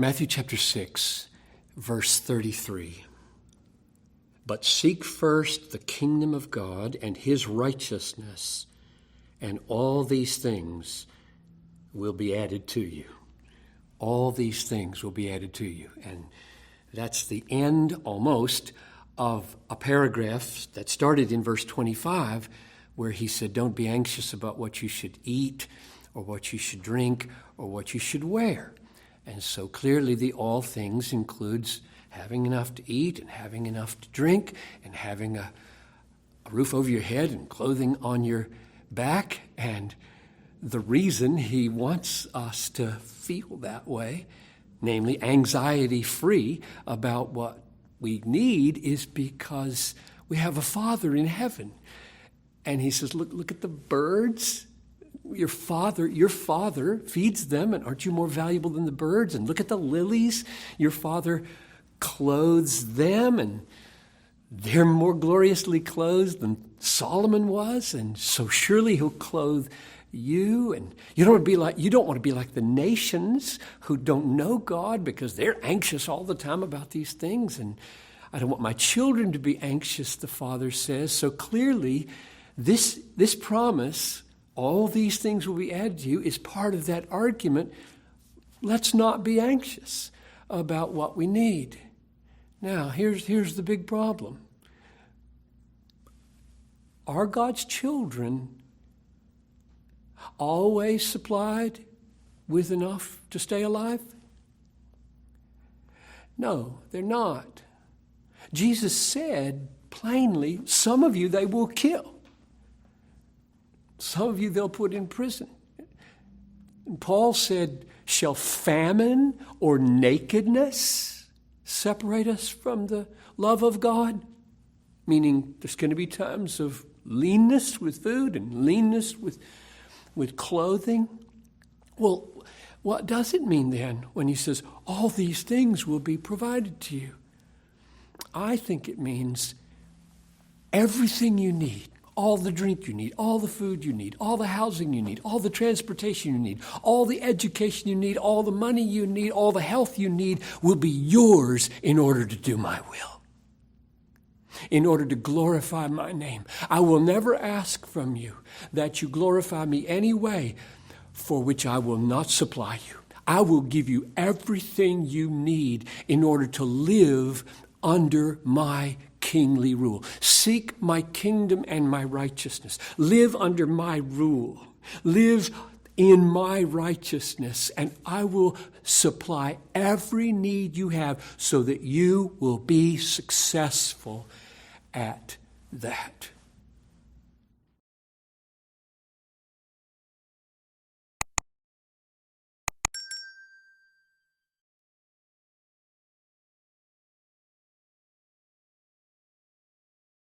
Matthew chapter 6, verse 33. But seek first the kingdom of God and his righteousness, and all these things will be added to you. All these things will be added to you. And that's the end, almost, of a paragraph that started in verse 25, where he said, don't be anxious about what you should eat, or what you should drink, or what you should wear. And so clearly the all things includes having enough to eat, and having enough to drink, and having a roof over your head, and clothing on your back. And the reason he wants us to feel that way, namely anxiety-free about what we need, is because we have a Father in heaven. And he says, look at the birds. Your father feeds them, and aren't you more valuable than the birds? And look at the lilies. Your Father clothes them, and they're more gloriously clothed than Solomon was, and so surely he'll clothe you. And you don't want to be like the nations who don't know God, because they're anxious all the time about these things. And I don't want my children to be anxious, the Father says. So clearly, this promise, all these things will be added to you, is part of that argument. Let's not be anxious about what we need. Now, here's the big problem. Are God's children always supplied with enough to stay alive? No, they're not. Jesus said plainly, some of you they will kill. Some of you they'll put in prison. And Paul said, shall famine or nakedness separate us from the love of God? Meaning there's going to be times of leanness with food and leanness with clothing. Well, what does it mean then when he says all these things will be provided to you? I think it means everything you need. All the drink you need, all the food you need, all the housing you need, all the transportation you need, all the education you need, all the money you need, all the health you need will be yours in order to do my will, in order to glorify my name. I will never ask from you that you glorify me any way for which I will not supply you. I will give you everything you need in order to live under my kingly rule. Seek my kingdom and my righteousness. Live under my rule. Live in my righteousness, and I will supply every need you have so that you will be successful at that.